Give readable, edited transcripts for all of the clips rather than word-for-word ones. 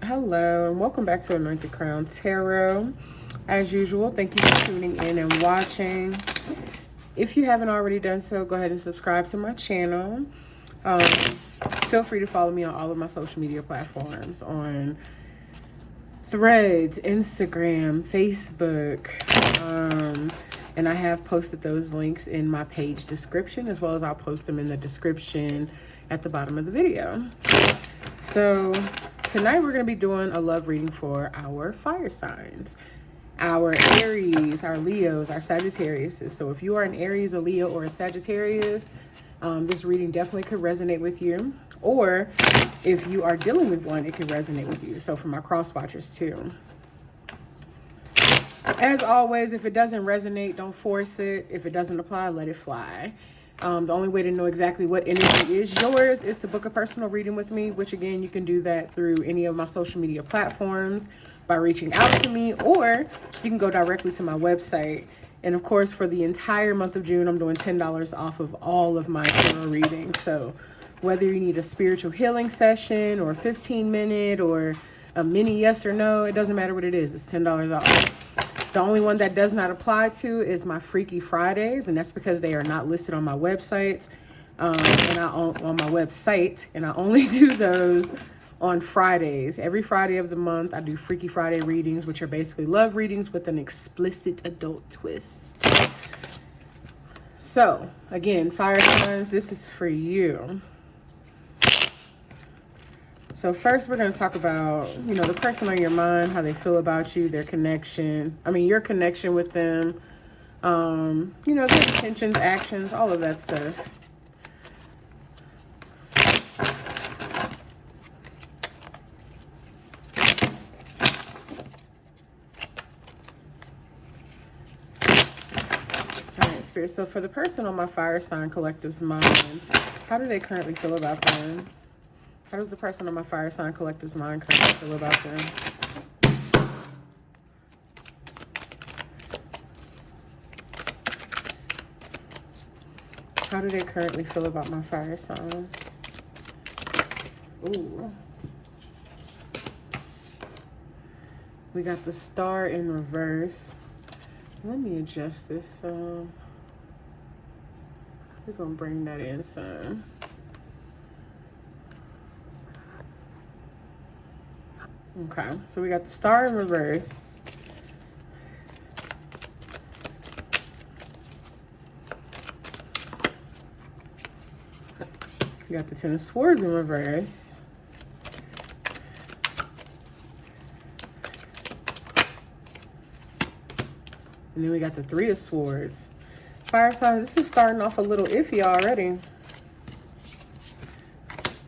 Hello, and welcome back to Anointed Crown Tarot. As usual, thank you for tuning in and watching. If you haven't already done so, go ahead and subscribe to my channel. Feel free to follow me on all of my social media platforms on Threads, Instagram, Facebook, and I have posted those links in my page description, as well as I'll post them in the description at the bottom of the video. So tonight we're going to be doing a love reading for our fire signs, our Aries, our Leos, our Sagittarius. So if you are an Aries, a Leo, or a Sagittarius, this reading definitely could resonate with you. Or if you are dealing with one, it could resonate with you. So for my cross watchers too. As always, if it doesn't resonate, don't force it. If it doesn't apply, let it fly. The only way to know exactly what energy is yours is to book a personal reading with me, which again, you can do that through any of my social media platforms by reaching out to me, or you can go directly to my website. And of course, for the entire month of June, I'm doing $10 off of all of my tarot readings. So whether you need a spiritual healing session or a 15-minute or a mini yes or no, it doesn't matter what it is. It's $10 off. The only one that does not apply to is my Freaky Fridays, and that's because they are not listed on my websites, on my website, and I only do those on Fridays. Every Friday of the month, I do Freaky Friday readings, which are basically love readings with an explicit adult twist. So, again, fire signs, this is for you. So first we're going to talk about, the person on your mind, how they feel about you, their connection. Your connection with them, their intentions, actions, all of that stuff. All right, Spirit. So for the person on my fire sign collective's mind, how do they currently feel about them? How does the person on my fire sign collective's mind currently feel about them? How do they currently feel about my fire signs? Ooh. We got the Star in reverse. Let me adjust this. We're going to bring that in some. Okay, so we got the Star in reverse. We got the Ten of Swords in reverse. And then we got the Three of Swords. Fire signs, this is starting off a little iffy already.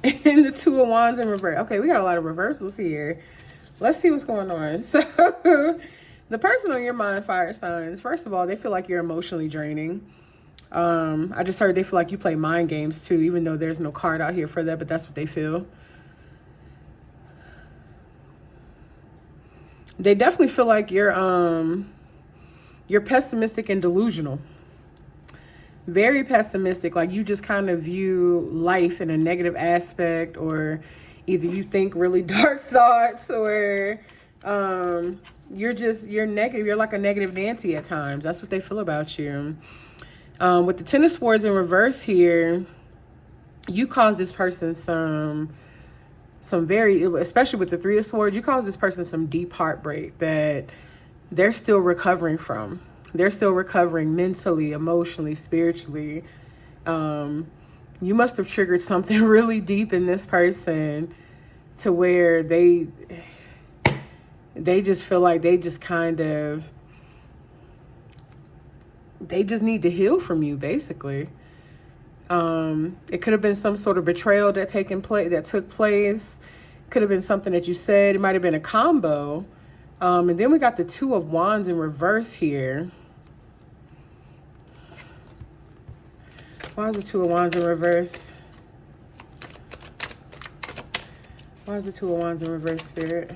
And the Two of Wands in reverse. Okay, we got a lot of reversals here. Let's see what's going on. So the person on your mind, fire signs, first of all, they feel like you're emotionally draining. I just heard they feel like you play mind games too, even though there's no card out here for that, but that's what they feel. They definitely feel like you're pessimistic and delusional. Very pessimistic, like you just kind of view life in a negative aspect, or either you think really dark thoughts, or you're negative. You're like a negative Nancy at times. That's what they feel about you. With the Ten of Swords in reverse here, you cause this person some very, especially with the Three of Swords, you cause this person some deep heartbreak that they're still recovering from. They're still recovering mentally, emotionally, spiritually. You must have triggered something really deep in this person to where they just feel like they just need to heal from you, basically. It could have been some sort of betrayal that took place. Could have been something that you said. It might have been a combo. And then we got the Two of Wands in reverse here. Why is the Two of Wands in reverse? Why is the Two of Wands in reverse, Spirit?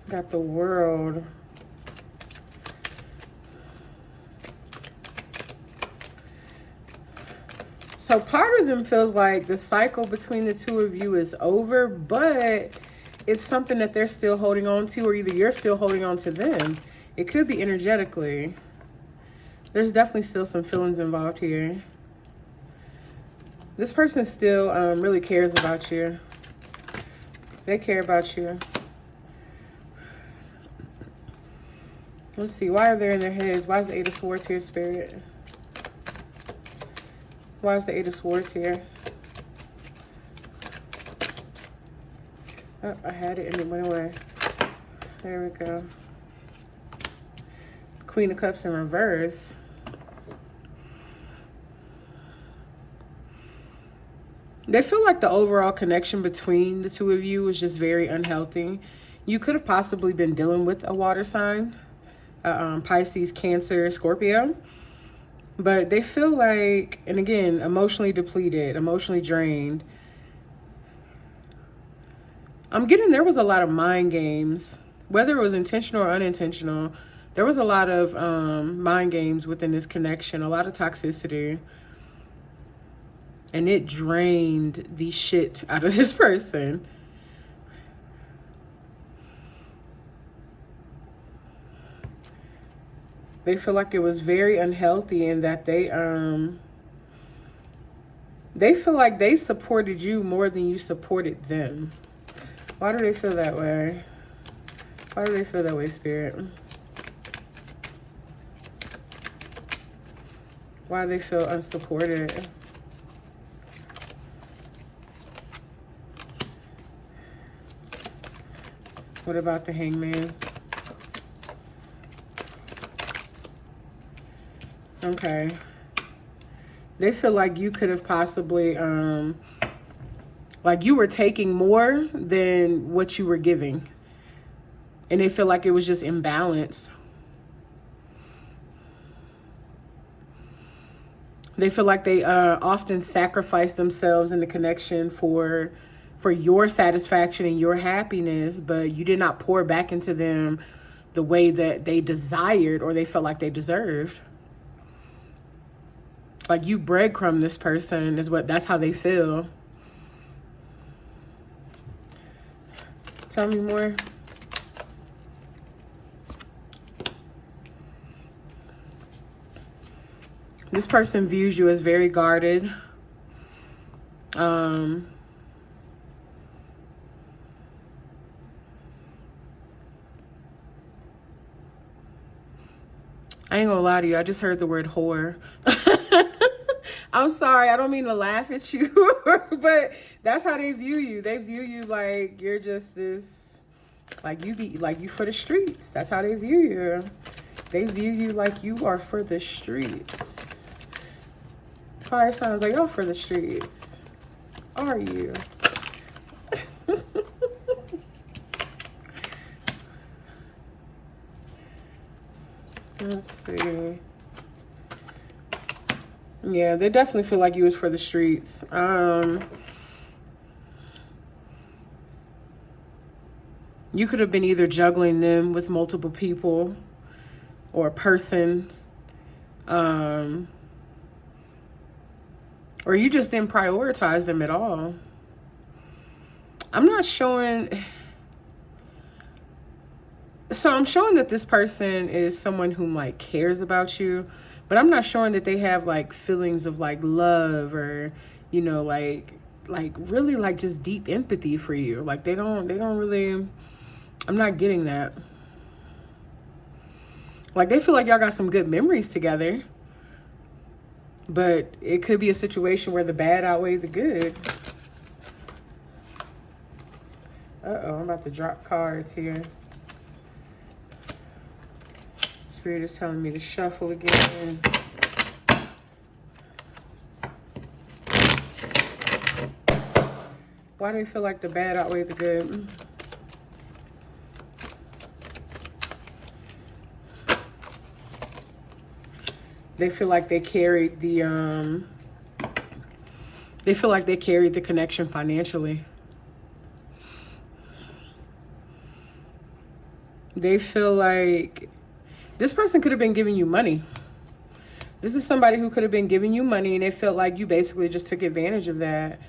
Got the World. So part of them feels like the cycle between the two of you is over, but it's something that they're still holding on to, or either you're still holding on to them. It could be energetically. There's definitely still some feelings involved here. This person still really cares about you. They care about you. Let's see. Why are they in their heads? Why is the Eight of Swords here, Spirit? Why is the Eight of Swords here? Oh, I had it and it went away. There we go. Queen of Cups in reverse. They feel like the overall connection between the two of you is just very unhealthy. You could have possibly been dealing with a water sign, Pisces, Cancer, Scorpio. But they feel like, and again, emotionally depleted, emotionally drained. I'm getting there was a lot of mind games, whether it was intentional or unintentional. There was a lot of mind games within this connection, a lot of toxicity. And it drained the shit out of this person. They feel like it was very unhealthy and that they feel like they supported you more than you supported them. Why do they feel that way? Why do they feel that way, Spirit? Why do they feel unsupported? What about the Hangman? Okay. They feel like you could have possibly, like you were taking more than what you were giving. And they feel like it was just imbalanced. They feel like they often sacrifice themselves in the connection for your satisfaction and your happiness, but you did not pour back into them the way that they desired or they felt like they deserved. Like you breadcrumb this person that's how they feel. Tell me more. This person views you as very guarded. I ain't gonna lie to you. I just heard the word whore. I'm sorry. I don't mean to laugh at you, but that's how they view you. They view you like you're just this, like you for the streets. That's how they view you. They view you like you are for the streets. Fire signs, are y'all for the streets? Are you? Let's see. Yeah, they definitely feel like you was for the streets. You could have been either juggling them with multiple people or a person, or you just didn't prioritize them at all. I'm not showing... So I'm showing that this person is someone who like cares about you, but I'm not showing that they have like feelings of like love or, you know, like really like just deep empathy for you. Like they don't really, I'm not getting that. Like they feel like y'all got some good memories together, but it could be a situation where the bad outweighs the good. Uh-oh, I'm about to drop cards here. Spirit is telling me to shuffle again. Why do you feel like the bad outweighs the good? They feel like they carried the connection financially. They feel like this person could have been giving you money. This is somebody who could have been giving you money and they felt like you basically just took advantage of that.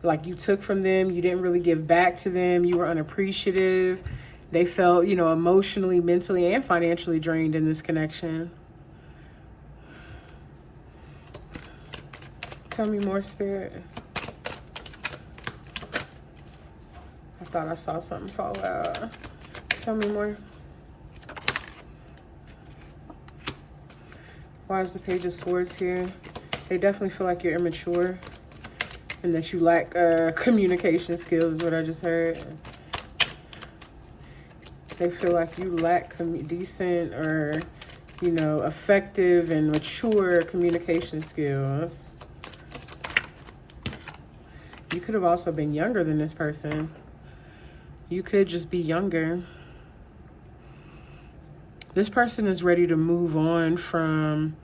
Like you took from them, you didn't really give back to them, you were unappreciative. They felt, you know, emotionally, mentally, and financially drained in this connection. Tell me more, Spirit. I thought I saw something fall out. Tell me more. Why is the Page of Swords here? They definitely feel like you're immature and that you lack communication skills is what I just heard. They feel like you lack decent or, you know, effective and mature communication skills. You could have also been younger than this person. You could just be younger. This person is ready to move on from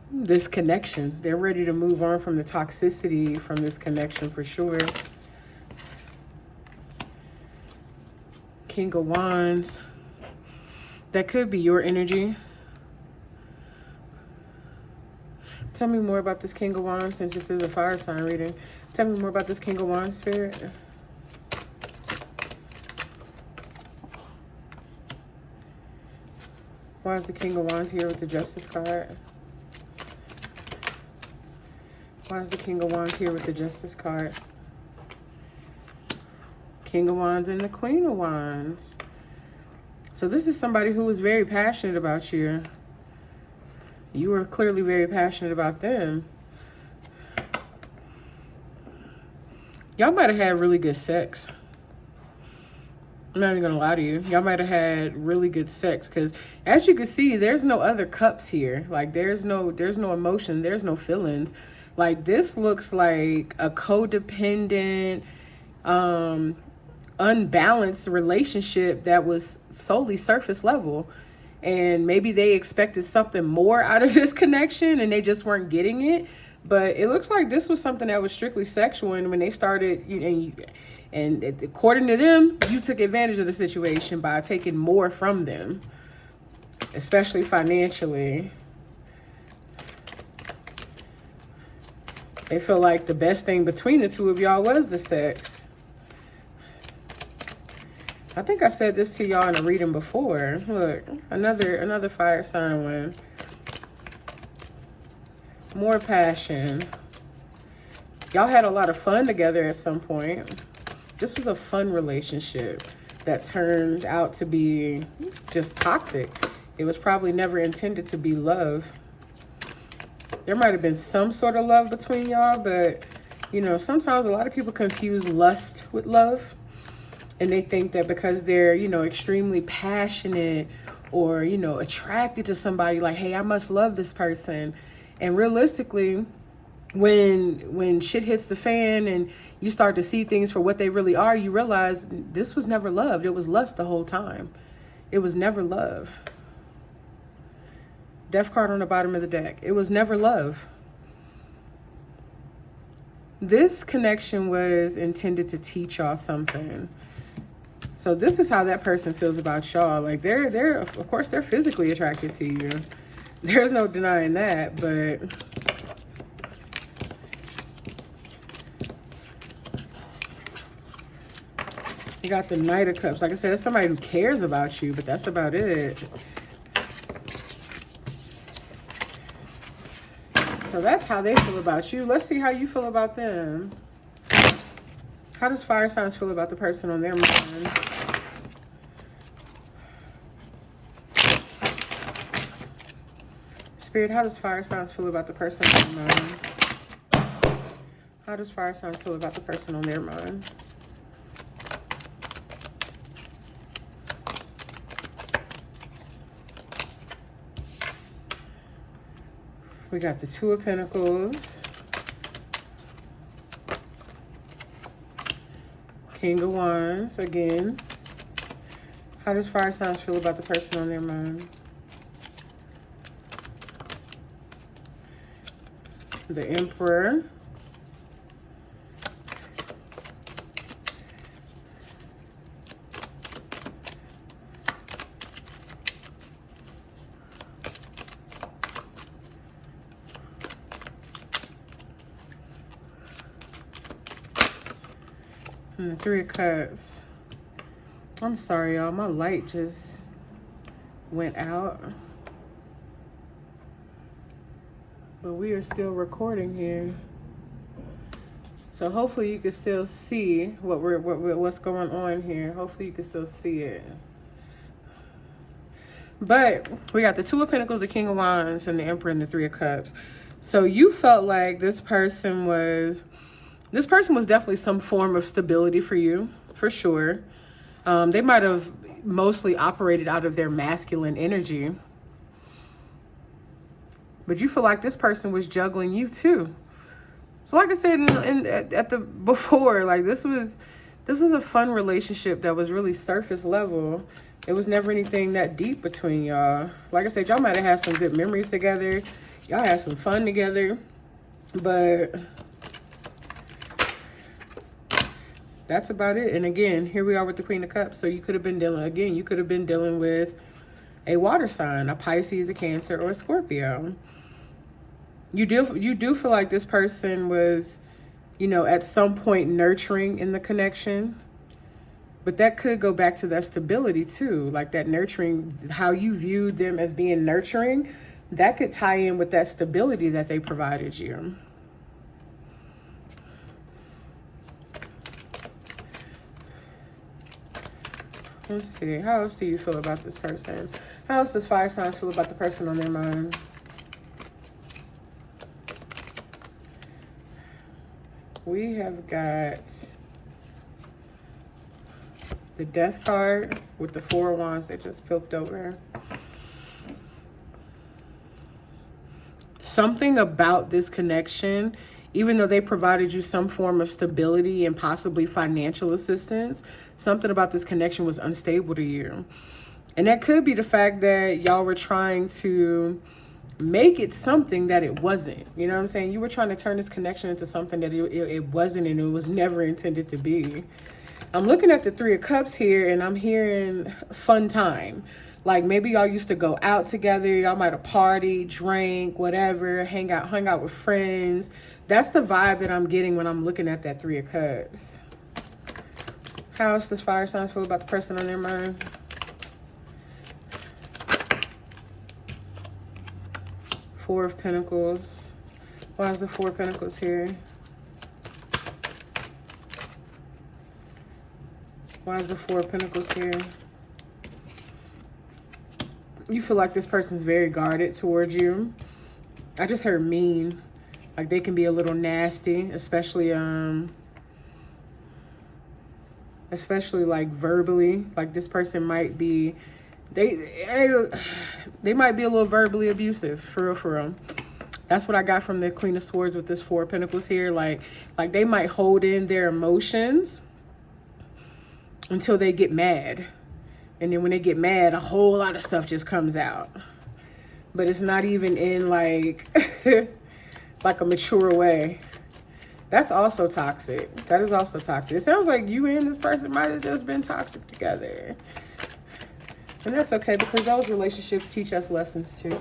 this connection. They're ready to move on from the toxicity from this connection for sure. King of Wands. That could be your energy. Tell me more about this King of Wands since this is a fire sign reading. Tell me more about this King of Wands, Spirit. Why is the King of Wands here with the Justice card? Why is the King of Wands here with the Justice card? King of Wands and the Queen of Wands. So this is somebody who was very passionate about you. You were clearly very passionate about them. Y'all might have had really good sex. I'm not even gonna lie to you. Y'all might have had really good sex because as you can see, there's no other cups here. Like there's no emotion, there's no feelings. Like this looks like a codependent, unbalanced relationship that was solely surface level. And maybe they expected something more out of this connection and they just weren't getting it. But it looks like this was something that was strictly sexual. And when they started, and according to them, you took advantage of the situation by taking more from them, especially financially. They feel like the best thing between the two of y'all was the sex. I think I said this to y'all in a reading before. Look, another fire sign one. More passion. Y'all had a lot of fun together at some point. This was a fun relationship that turned out to be just toxic. It was probably never intended to be love. There might have been some sort of love between y'all, but, you know, sometimes a lot of people confuse lust with love. And they think that because they're, you know, extremely passionate or, you know, attracted to somebody, like, hey, I must love this person. And realistically, when shit hits the fan and you start to see things for what they really are, you realize this was never love. It was lust the whole time. It was never love. Death card on the bottom of the deck. It was never love. This connection was intended to teach y'all something. So this is how that person feels about y'all. Like they're of course they're physically attracted to you. There's no denying that, but you got the Knight of Cups. Like I said, it's somebody who cares about you, but that's about it. So that's how they feel about you. Let's see how you feel about them. How does fire signs feel about the person on their mind? Spirit, how does fire signs feel about the person on their mind? How does fire signs feel about the person on their mind? We got the Two of Pentacles. King of Wands again. How does fire signs feel about the person on their mind? The Emperor. And the Three of Cups. I'm sorry, y'all. My light just went out. But we are still recording here. So hopefully you can still see what's going on here. Hopefully you can still see it. But we got the Two of Pentacles, the King of Wands, and the Emperor and the Three of Cups. So you felt like this person was definitely some form of stability for you, for sure. They might have mostly operated out of their masculine energy. But you feel like this person was juggling you too. So like I said at the before, like this was a fun relationship that was really surface level. It was never anything that deep between y'all. Like I said, y'all might have had some good memories together. Y'all had some fun together. But that's about it. And again, here we are with the Queen of Cups. So you could have been dealing with a water sign, a Pisces, a Cancer, or a Scorpio. You do feel like this person was, at some point nurturing in the connection. But that could go back to that stability too. Like that nurturing, how you viewed them as being nurturing, that could tie in with that stability that they provided you. Let's see. How else do you feel about this person? How else does fire signs feel about the person on their mind? We have got the Death card with the Four of Wands that just flipped over. Something about this connection, even though they provided you some form of stability and possibly financial assistance, something about this connection was unstable to you. And that could be the fact that y'all were trying to make it something that it wasn't. You know what I'm saying? You were trying to turn this connection into something that it wasn't, and it was never intended to be. I'm looking at the Three of Cups here, and I'm hearing fun time. Like maybe y'all used to go out together. Y'all might have partied, drank, whatever, hung out with friends. That's the vibe that I'm getting when I'm looking at that Three of Cups. How else does fire signs feel about the person on their mind? Four of Pentacles. Why is the Four of Pentacles here? Why is the Four of Pentacles here? You feel like this person's very guarded towards you. I just heard mean. Like they can be a little nasty, especially like verbally. Like this person might be, they might be a little verbally abusive, for real. That's what I got from the Queen of Swords with this Four of Pentacles here. Like they might hold in their emotions until they get mad. And then when they get mad, a whole lot of stuff just comes out. But it's not even in like, like a mature way. That's also toxic. That is also toxic. It sounds like you and this person might have just been toxic together. And that's okay, because those relationships teach us lessons too.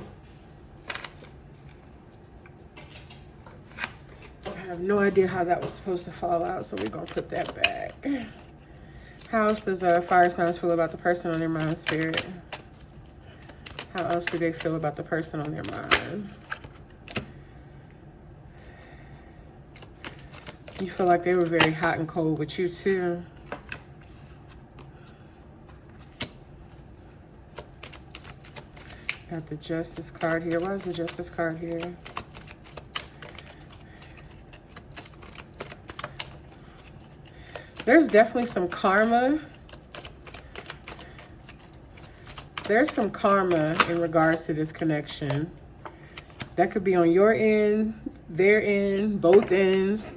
I have no idea how that was supposed to fall out, so we're going to put that back. How else does fire signs feel about the person on their mind, spirit? How else do they feel about the person on their mind? You feel like they were very hot and cold with you too. Got the Justice card here. Why is the Justice card here? There's definitely some karma. There's some karma in regards to this connection. That could be on your end, their end, both ends.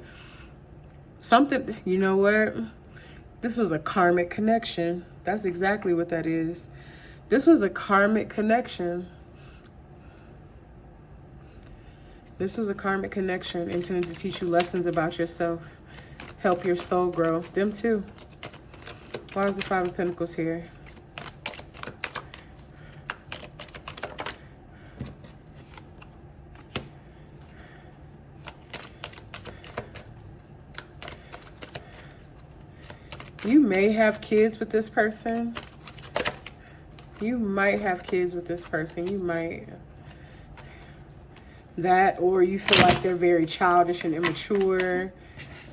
Something, you know what? This was a karmic connection. That's exactly what that is. This was a karmic connection. This was a karmic connection intended to teach you lessons about yourself. Help your soul grow. Them too. Why is the Five of Pentacles here? You may have kids with this person. You might have kids with this person. You might. That, or you feel like they're very childish and immature.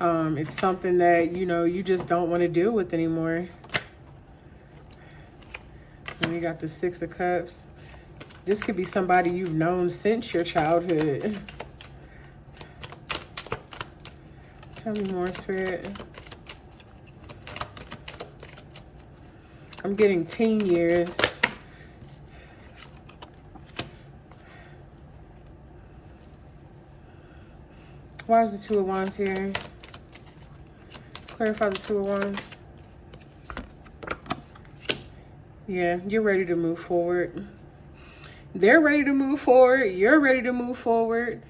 It's something that, you know, you just don't want to deal with anymore. And we got the Six of Cups. This could be somebody you've known since your childhood. Tell me more, Spirit. I'm getting teen years. Why is the Two of Wands here? Clarify the Two of Wands. Yeah, you're ready to move forward. They're ready to move forward. You're ready to move forward.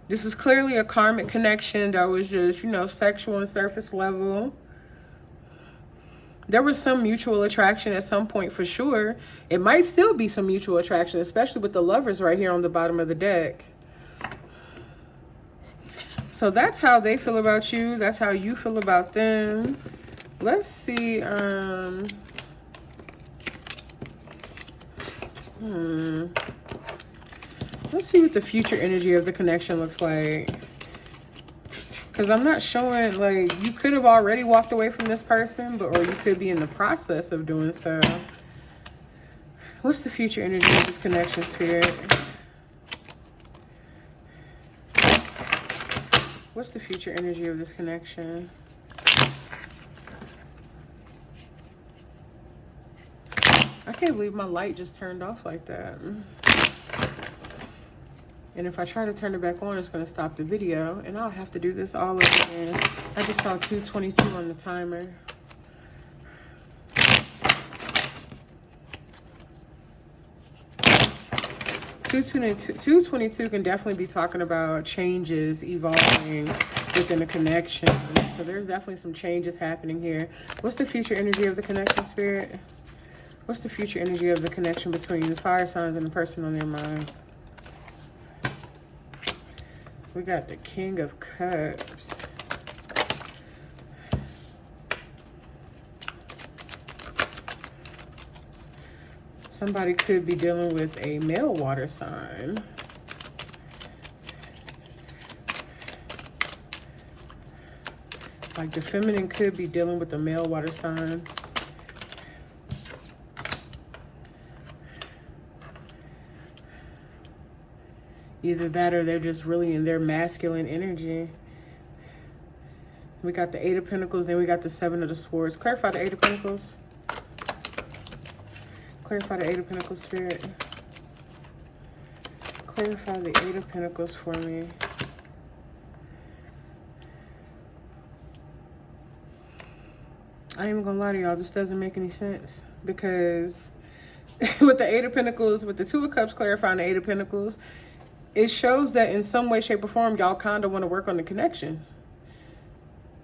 This is clearly a karmic connection that was just, you know, sexual and surface level. There was some mutual attraction at some point for sure. It might still be some mutual attraction, especially with the Lovers right here on the bottom of the deck. So that's how they feel about you. That's how you feel about them. Let's see. Let's see what the future energy of the connection looks like. Because I'm not showing, like, you could have already walked away from this person, but or you could be in the process of doing so. What's the future energy of this connection, Spirit? What's the future energy of this connection? I can't believe my light just turned off like that. And if I try to turn it back on, it's going to stop the video. And I'll have to do this all over again. I just saw 2:22 on the timer. Two twenty two can definitely be talking about changes evolving within a connection. So there's definitely some changes happening here. What's the future energy of the connection, Spirit? What's the future energy of the connection between the fire signs and the person on their mind? We got the King of Cups. Somebody could be dealing with a male water sign. Like the feminine could be dealing with a male water sign. Either that or they're just really in their masculine energy. We got the Eight of Pentacles, then we got the Seven of the Swords. Clarify the Eight of Pentacles. Clarify the Eight of Pentacles, Spirit. Clarify the Eight of Pentacles for me. I ain't even gonna lie to y'all, this doesn't make any sense. Because with the Eight of Pentacles, with the Two of Cups clarifying the Eight of Pentacles, it shows that in some way, shape, or form, y'all kind of want to work on the connection.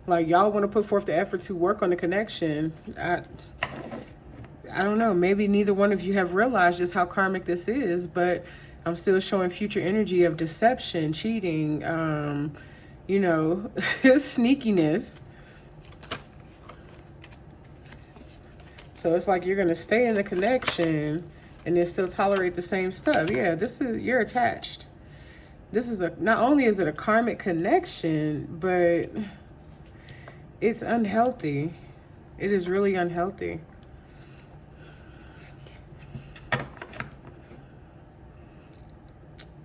Like, y'all want to put forth the effort to work on the connection. I don't know. Maybe neither one of you have realized just how karmic this is, but I'm still showing future energy of deception, cheating, you know, sneakiness. So it's like you're going to stay in the connection and then still tolerate the same stuff. Yeah, you're attached. This is not only is it a karmic connection, but it's unhealthy. It is really unhealthy.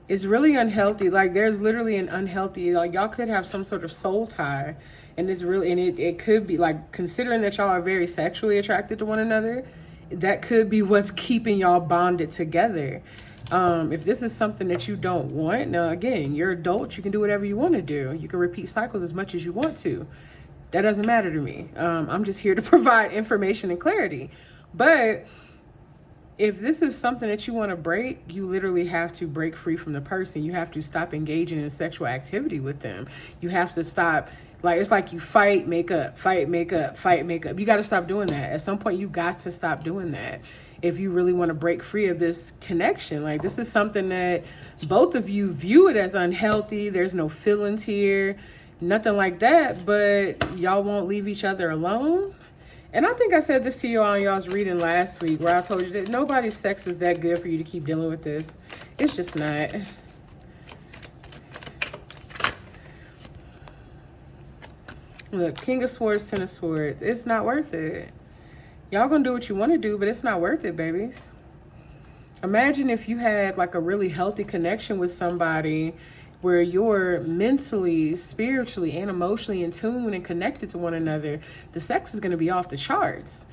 It's really unhealthy. Like, there's literally an unhealthy, like, y'all could have some sort of soul tie. And it's really, and it could be, like, considering that y'all are very sexually attracted to one another, that could be what's keeping y'all bonded together. If this is something that you don't want, now, again, you're adult. You can do whatever you want to do. You can repeat cycles as much as you want to. That doesn't matter to me. I'm just here to provide information and clarity. But if this is something that you want to break, you literally have to break free from the person. You have to stop engaging in sexual activity with them. You have to stop. Like, it's like you fight, make up, fight, make up, fight, make up. You got to stop doing that. At some point, you got to stop doing that if you really want to break free of this connection. Like, this is something that both of you view it as unhealthy. There's no feelings here. nothing like that, but y'all won't leave each other alone. And I think I said this to you on y'all's reading last week, where I told you that nobody's sex is that good for you to keep dealing with this. It's just not. Look, King of Swords, Ten of Swords. It's not worth it. Y'all gonna do what you want to do, but it's not worth it, babies. Imagine if you had like a really healthy connection with somebody where you're mentally, spiritually, and emotionally in tune and connected to one another. The sex is going to be off the charts.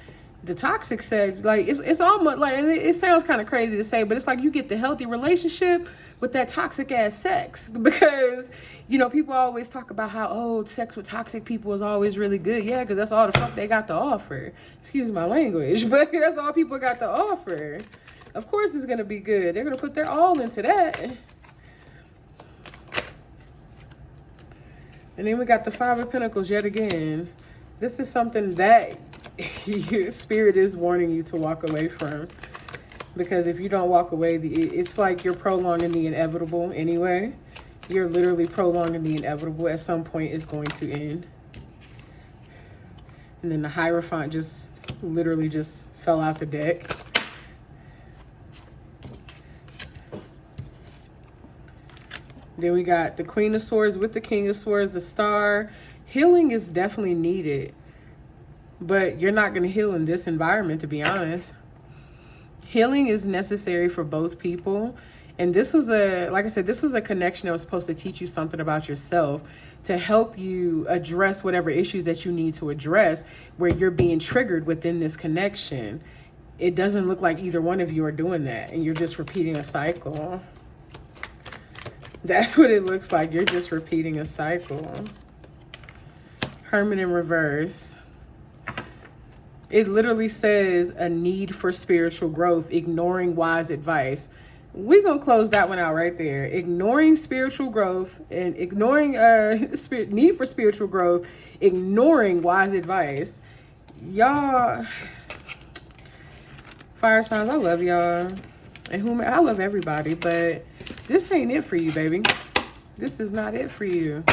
The toxic sex, like, it's almost like, it sounds kind of crazy to say, but it's like you get the healthy relationship with that toxic ass sex. Because, you know, people always talk about how, oh, sex with toxic people is always really good. Yeah, because that's all the fuck they got to offer. Excuse my language, but that's all people got to offer. Of course it's going to be good. They're going to put their all into that. And then we got the Five of Pentacles yet again. This is something that your spirit is warning you to walk away from. Because if you don't walk away, it's like you're prolonging the inevitable anyway. You're literally prolonging the inevitable. At some point, it's going to end. And then the Hierophant just literally just fell out the deck. Then we got the Queen of Swords with the King of Swords, the Star. Healing is definitely needed, but you're not going to heal in this environment, to be honest. Healing is necessary for both people. And this was like I said, this was a connection that was supposed to teach you something about yourself, to help you address whatever issues that you need to address where you're being triggered within this connection. It doesn't look like either one of you are doing that, and you're just repeating a cycle. That's what it looks like. You're just repeating a cycle. Hermit in reverse. It literally says a need for spiritual growth, ignoring wise advice. We're going to close that one out right there. Ignoring spiritual growth and ignoring need for spiritual growth, ignoring wise advice. Y'all, fire signs, I love y'all. And I love everybody, but this ain't it for you, baby. This is not it for you.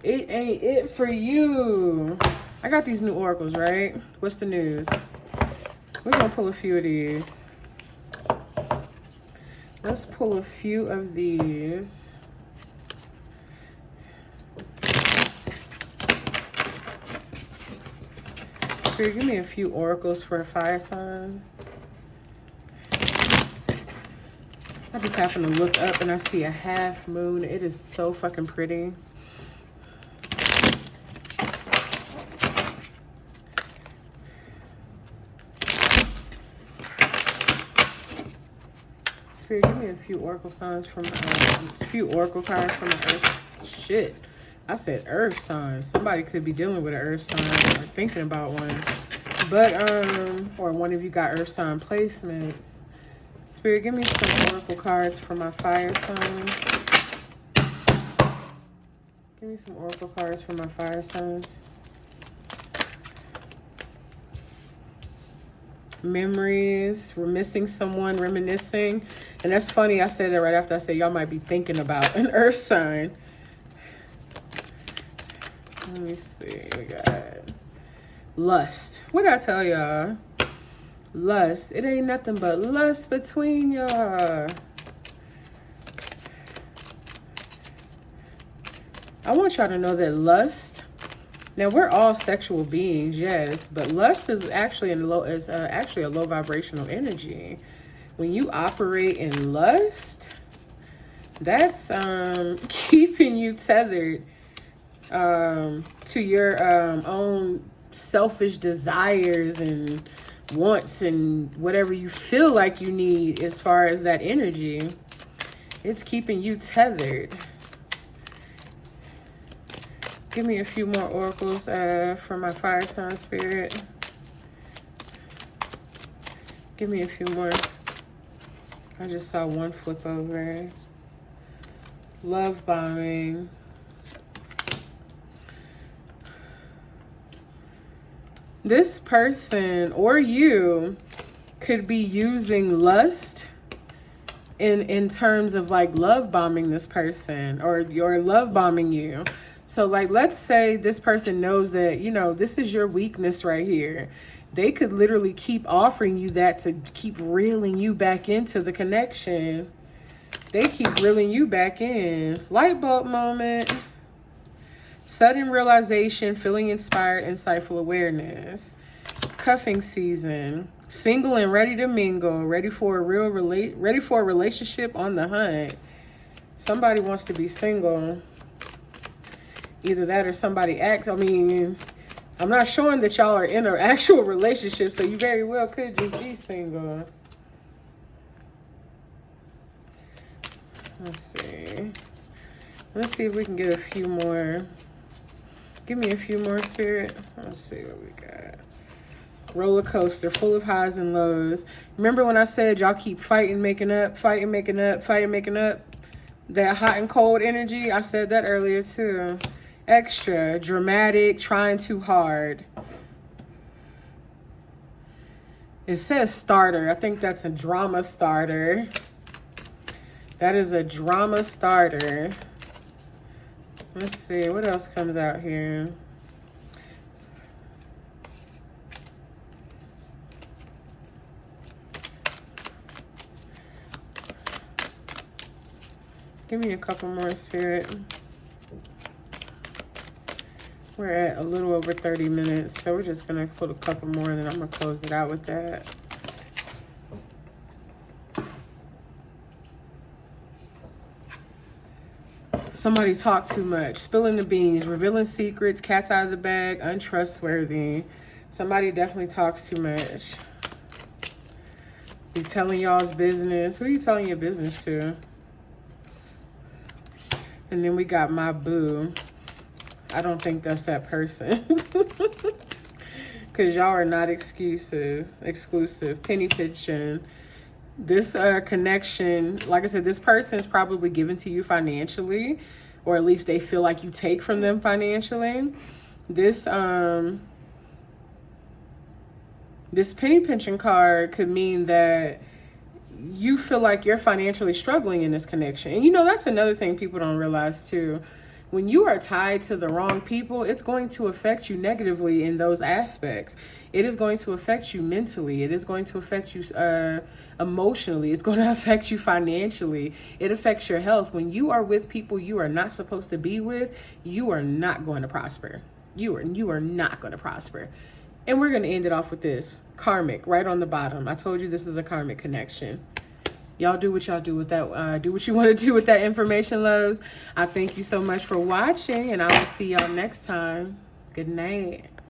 It ain't it for you. I got these new oracles, right? What's the news? We're going to pull a few of these. Let's pull a few of these. Spirit, give me a few oracles for a fire sign. I just happen to look up and I see a half moon. It is so fucking pretty. Spirit, give me a few oracle signs from a few oracle cards from the earth. Shit, I said earth signs. Somebody could be dealing with an earth sign or thinking about one. But or one of you got earth sign placements. Spirit, give me some oracle cards for my fire signs. Give me some oracle cards for my fire signs. Memories, we're missing someone, reminiscing. And that's funny, I said that right after I said y'all might be thinking about an earth sign. Let me see, we got lust. What did I tell y'all? Lust. It ain't nothing but lust between y'all. I want y'all to know that lust, now we're all sexual beings, yes, but lust is actually a low vibrational energy. When you operate in lust, that's keeping you tethered to your own selfish desires and wants and whatever you feel like you need as far as that energy. It's keeping you tethered. Give me a few more oracles for my fire sign spirit. Give me a few more. I just saw one flip over. Love bombing. This person or you could be using lust in terms of like love bombing this person or you're love bombing you. So like, let's say this person knows that, you know, this is your weakness right here. They could literally keep offering you that to keep reeling you back into the connection. They keep reeling you back in. Light bulb moment. Sudden realization, feeling inspired, insightful awareness. Cuffing season. Single and ready to mingle. Ready for a relationship on the hunt. Somebody wants to be single. Either that or somebody acts. I mean, I'm not showing that y'all are in an actual relationship, so you very well could just be single. Let's see. Let's see if we can get a few more. Give me a few more, Spirit. Let's see what we got. Roller coaster, full of highs and lows. Remember when I said y'all keep fighting, making up, fighting, making up, fighting, making up? That hot and cold energy, I said that earlier too. Extra, dramatic, trying too hard. It says starter. I think that's a drama starter. That is a drama starter. Let's see, what else comes out here? Give me a couple more, Spirit. We're at a little over 30 minutes, so we're just going to put a couple more, and then I'm going to close it out with that. Somebody talk too much. Spilling the beans. Revealing secrets. Cats out of the bag. Untrustworthy. Somebody definitely talks too much. Be telling y'all's business. Who are you telling your business to? And then we got my boo. I don't think that's that person. Because y'all are not exclusive. Penny pinching. This connection, like I said, this person is probably given to you financially, or at least they feel like you take from them financially. This this penny pinching card could mean that you feel like you're financially struggling in this connection. And you know, that's another thing people don't realize too. When you are tied to the wrong people, it's going to affect you negatively in those aspects. It is going to affect you mentally. It is going to affect you emotionally. It's going to affect you financially. It affects your health. When you are with people you are not supposed to be with, you are not going to prosper. You are not going to prosper. And we're going to end it off with this. Karmic, right on the bottom. I told you this is a karmic connection. Y'all do what y'all do with that. Do what you want to do with that information, loves. I thank you so much for watching, and I will see y'all next time. Good night.